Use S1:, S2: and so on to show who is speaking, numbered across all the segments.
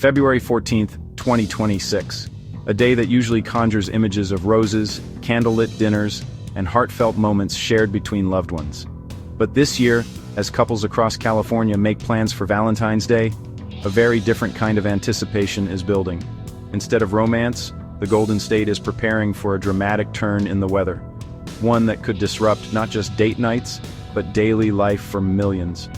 S1: February 14th, 2026. A day that usually conjures images of roses, candlelit dinners, and heartfelt moments shared between loved ones. But this year, as couples across California make plans for Valentine's Day, a very different kind of anticipation is building. Instead of romance, the Golden State is preparing for a dramatic turn in the weather. One that could disrupt not just date nights, but daily life for millions.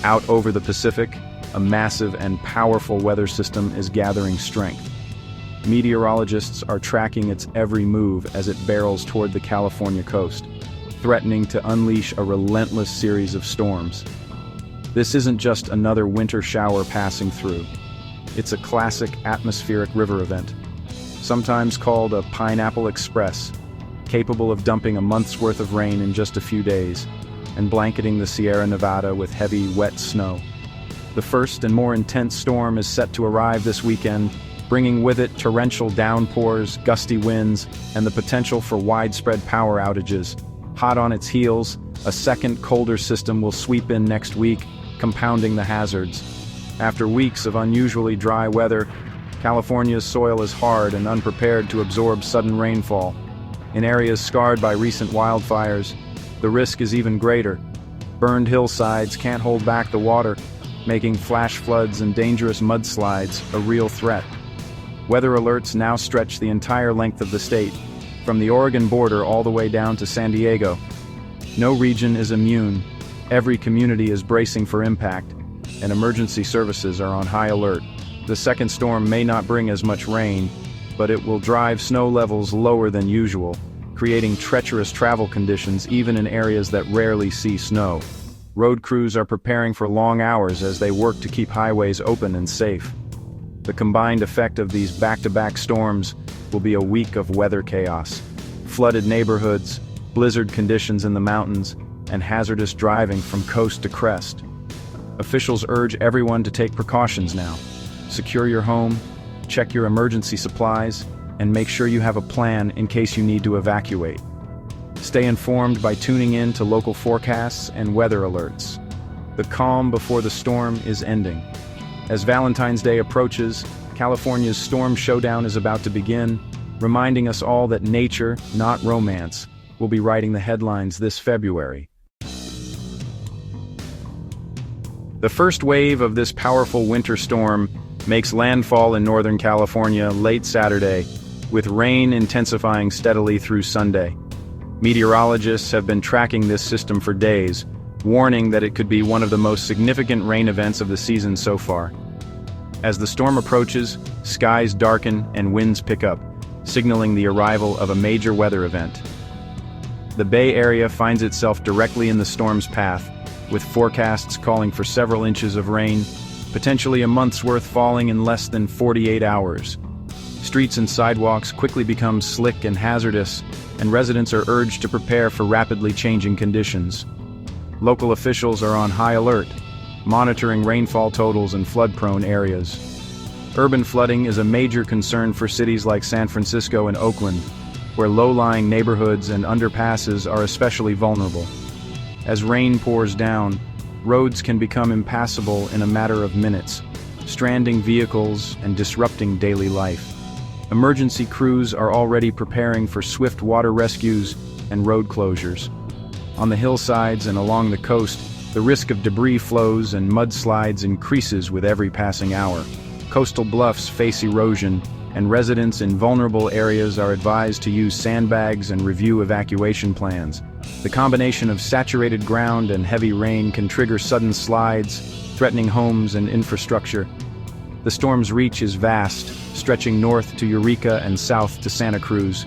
S1: Out over the Pacific, a massive and powerful weather system is gathering strength. Meteorologists are tracking its every move as it barrels toward the California coast, threatening to unleash a relentless series of storms. This isn't just another winter shower passing through. It's a classic atmospheric river event, sometimes called a Pineapple Express, capable of dumping a month's worth of rain in just a few days, and blanketing the Sierra Nevada with heavy, wet snow. The first and more intense storm is set to arrive this weekend, bringing with it torrential downpours, gusty winds, and the potential for widespread power outages. Hot on its heels, a second colder system will sweep in next week, compounding the hazards. After weeks of unusually dry weather, California's soil is hard and unprepared to absorb sudden rainfall. In areas scarred by recent wildfires, the risk is even greater. Burned hillsides can't hold back the water, making flash floods and dangerous mudslides a real threat. Weather alerts now stretch the entire length of the state, from the Oregon border all the way down to San Diego. No region is immune. Every community is bracing for impact, and emergency services are on high alert. The second storm may not bring as much rain, but it will drive snow levels lower than usual, creating treacherous travel conditions even in areas that rarely see snow. Road crews are preparing for long hours as they work to keep highways open and safe. The combined effect of these back-to-back storms will be a week of weather chaos. Flooded neighborhoods, blizzard conditions in the mountains, and hazardous driving from coast to crest. Officials urge everyone to take precautions now. Secure your home, check your emergency supplies, and make sure you have a plan in case you need to evacuate. Stay informed by tuning in to local forecasts and weather alerts. The calm before the storm is ending. As Valentine's Day approaches, California's storm showdown is about to begin, reminding us all that nature, not romance, will be writing the headlines this February. The first wave of this powerful winter storm makes landfall in Northern California late Saturday, with rain intensifying steadily through Sunday. Meteorologists have been tracking this system for days, warning that it could be one of the most significant rain events of the season so far. As the storm approaches, skies darken and winds pick up, signaling the arrival of a major weather event. The Bay Area finds itself directly in the storm's path, with forecasts calling for several inches of rain, potentially a month's worth falling in less than 48 hours. Streets and sidewalks quickly become slick and hazardous, and residents are urged to prepare for rapidly changing conditions. Local officials are on high alert, monitoring rainfall totals in flood-prone areas. Urban flooding is a major concern for cities like San Francisco and Oakland, where low-lying neighborhoods and underpasses are especially vulnerable. As rain pours down, roads can become impassable in a matter of minutes, stranding vehicles and disrupting daily life. Emergency crews are already preparing for swift water rescues and road closures. On the hillsides and along the coast, the risk of debris flows and mudslides increases with every passing hour. Coastal bluffs face erosion, and residents in vulnerable areas are advised to use sandbags and review evacuation plans. The combination of saturated ground and heavy rain can trigger sudden slides, threatening homes and infrastructure. The storm's reach is vast, stretching north to Eureka and south to Santa Cruz.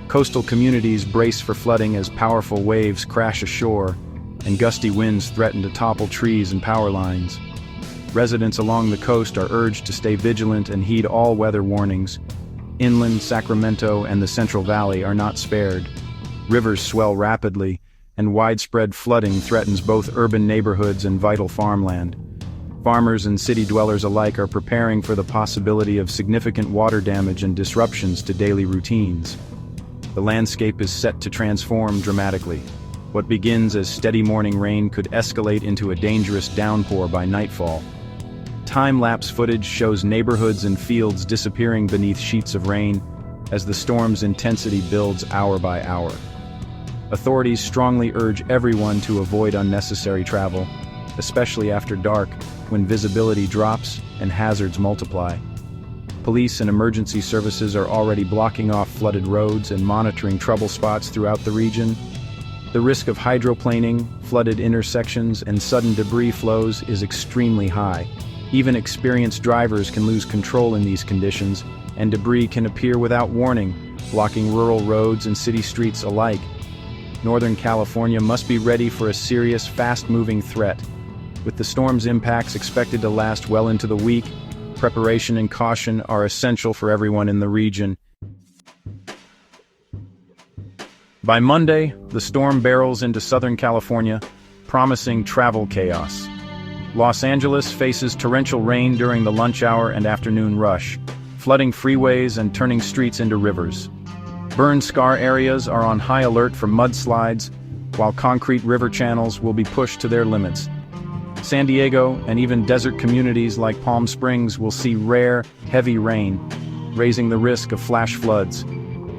S1: Coastal communities brace for flooding as powerful waves crash ashore, and gusty winds threaten to topple trees and power lines. Residents along the coast are urged to stay vigilant and heed all weather warnings. Inland, Sacramento, and the Central Valley are not spared. Rivers swell rapidly, and widespread flooding threatens both urban neighborhoods and vital farmland. Farmers and city dwellers alike are preparing for the possibility of significant water damage and disruptions to daily routines. The landscape is set to transform dramatically. What begins as steady morning rain could escalate into a dangerous downpour by nightfall. Time-lapse footage shows neighborhoods and fields disappearing beneath sheets of rain as the storm's intensity builds hour by hour. Authorities strongly urge everyone to avoid unnecessary travel, especially after dark, when visibility drops and hazards multiply. Police and emergency services are already blocking off flooded roads and monitoring trouble spots throughout the region. The risk of hydroplaning, flooded intersections, and sudden debris flows is extremely high. Even experienced drivers can lose control in these conditions, and debris can appear without warning, blocking rural roads and city streets alike. Northern California must be ready for a serious, fast-moving threat. With the storm's impacts expected to last well into the week, preparation and caution are essential for everyone in the region. By Monday, the storm barrels into Southern California, promising travel chaos. Los Angeles faces torrential rain during the lunch hour and afternoon rush, flooding freeways and turning streets into rivers. Burn scar areas are on high alert for mudslides, while concrete river channels will be pushed to their limits. San Diego and even desert communities like Palm Springs will see rare, heavy rain, raising the risk of flash floods.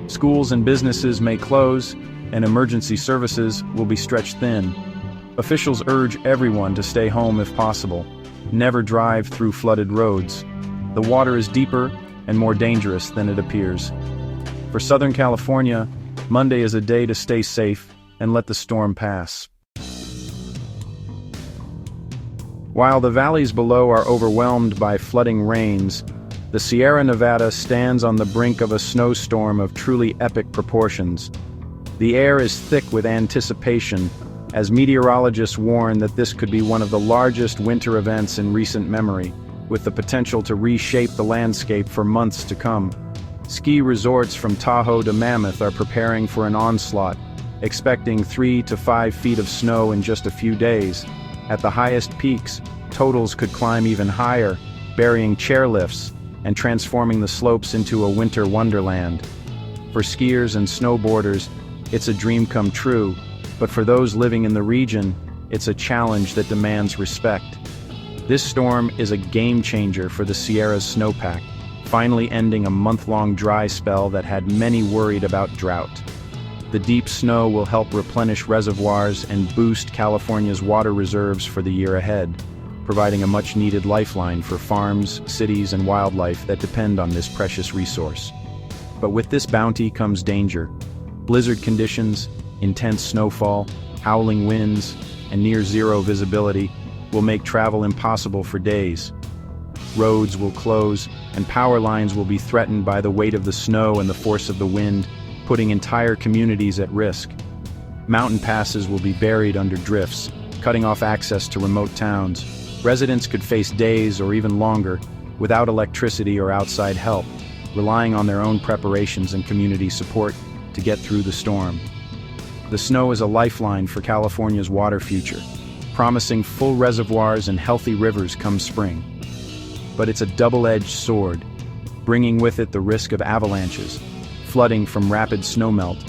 S1: Schools and businesses may close, and emergency services will be stretched thin. Officials urge everyone to stay home if possible. Never drive through flooded roads. The water is deeper and more dangerous than it appears. For Southern California, Monday is a day to stay safe and let the storm pass. While the valleys below are overwhelmed by flooding rains, the Sierra Nevada stands on the brink of a snowstorm of truly epic proportions. The air is thick with anticipation, as meteorologists warn that this could be one of the largest winter events in recent memory, with the potential to reshape the landscape for months to come. Ski resorts from Tahoe to Mammoth are preparing for an onslaught, expecting 3 to 5 feet of snow in just a few days. At the highest peaks, totals could climb even higher, burying chairlifts and transforming the slopes into a winter wonderland. For skiers and snowboarders, it's a dream come true, but for those living in the region, it's a challenge that demands respect. This storm is a game-changer for the Sierra's snowpack, finally ending a month-long dry spell that had many worried about drought. The deep snow will help replenish reservoirs and boost California's water reserves for the year ahead, providing a much-needed lifeline for farms, cities, and wildlife that depend on this precious resource. But with this bounty comes danger. Blizzard conditions, intense snowfall, howling winds, and near-zero visibility will make travel impossible for days. Roads will close, and power lines will be threatened by the weight of the snow and the force of the wind, putting entire communities at risk. Mountain passes will be buried under drifts, cutting off access to remote towns. Residents could face days or even longer without electricity or outside help, relying on their own preparations and community support to get through the storm. The snow is a lifeline for California's water future, promising full reservoirs and healthy rivers come spring. But it's a double-edged sword, bringing with it the risk of avalanches, flooding from rapid snowmelt,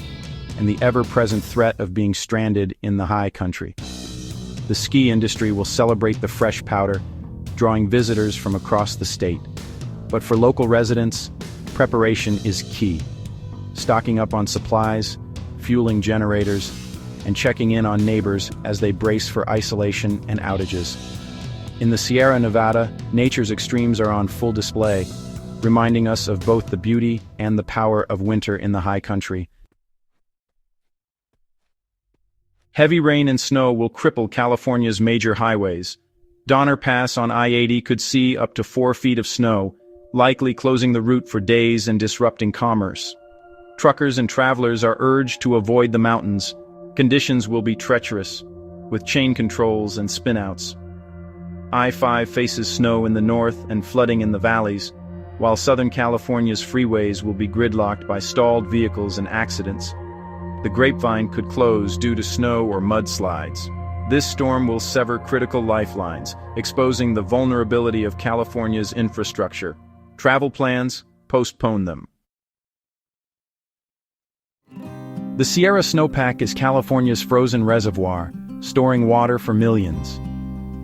S1: and the ever-present threat of being stranded in the high country. The ski industry will celebrate the fresh powder, drawing visitors from across the state. But for local residents, preparation is key. Stocking up on supplies, fueling generators, and checking in on neighbors as they brace for isolation and outages. In the Sierra Nevada, nature's extremes are on full display, reminding us of both the beauty and the power of winter in the high country. Heavy rain and snow will cripple California's major highways. Donner Pass on I-80 could see up to 4 feet of snow, likely closing the route for days and disrupting commerce. Truckers and travelers are urged to avoid the mountains. Conditions will be treacherous, with chain controls and spinouts. I-5 faces snow in the north and flooding in the valleys, while Southern California's freeways will be gridlocked by stalled vehicles and accidents. The Grapevine could close due to snow or mudslides. This storm will sever critical lifelines, exposing the vulnerability of California's infrastructure. Travel plans, postpone them. The Sierra Snowpack is California's frozen reservoir, storing water for millions.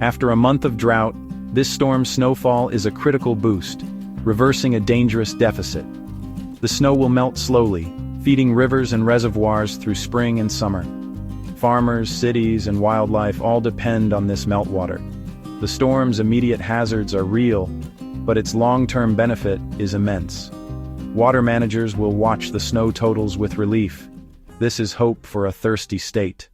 S1: After a month of drought, This storm's snowfall is a critical boost, reversing a dangerous deficit. The snow will melt slowly, feeding rivers and reservoirs through spring and summer. Farmers, cities, and wildlife all depend on this meltwater. The storm's immediate hazards are real, but its long-term benefit is immense. Water managers will watch the snow totals with relief. This is hope for a thirsty state.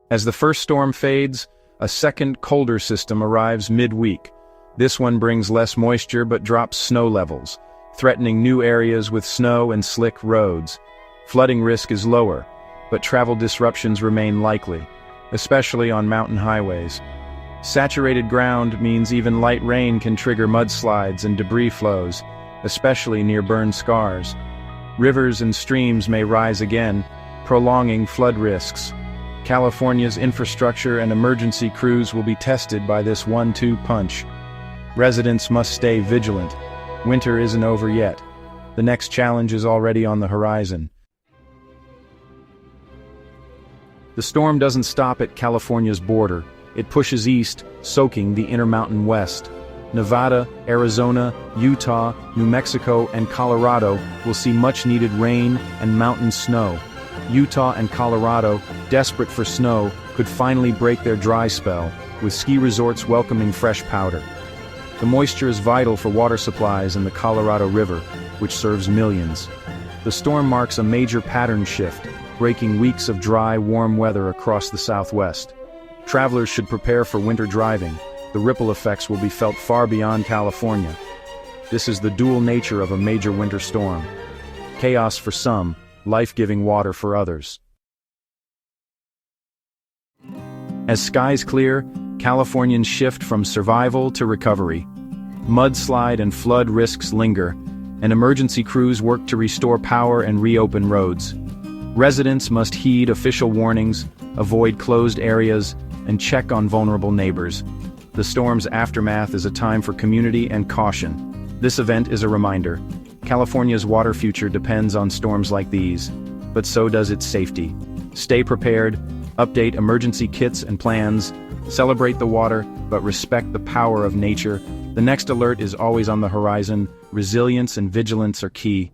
S1: As the first storm fades, a second, colder system arrives midweek. This one brings less moisture but drops snow levels, threatening new areas with snow and slick roads. Flooding risk is lower, but travel disruptions remain likely, especially on mountain highways. Saturated ground means even light rain can trigger mudslides and debris flows, especially near burned scars. Rivers and streams may rise again, prolonging flood risks. California's infrastructure and emergency crews will be tested by this 1-2 punch. Residents must stay vigilant. Winter isn't over yet. The next challenge is already on the horizon. The storm doesn't stop at California's border. It pushes east, soaking the Intermountain West. Nevada, Arizona, Utah, New Mexico, and Colorado will see much-needed rain and mountain snow. Utah and Colorado, desperate for snow, could finally break their dry spell, with ski resorts welcoming fresh powder. The moisture is vital for water supplies in the Colorado River, which serves millions. The storm marks a major pattern shift, breaking weeks of dry, warm weather across the Southwest. Travelers should prepare for winter driving. The ripple effects will be felt far beyond California. This is the dual nature of a major winter storm. Chaos for some, life-giving water for others. As skies clear, Californians shift from survival to recovery. Mudslide and flood risks linger, and emergency crews work to restore power and reopen roads. Residents must heed official warnings, avoid closed areas, and check on vulnerable neighbors. The storm's aftermath is a time for community and caution. This event is a reminder. California's water future depends on storms like these, but so does its safety. Stay prepared, update emergency kits and plans, celebrate the water, but respect the power of nature. The next alert is always on the horizon. Resilience and vigilance are key.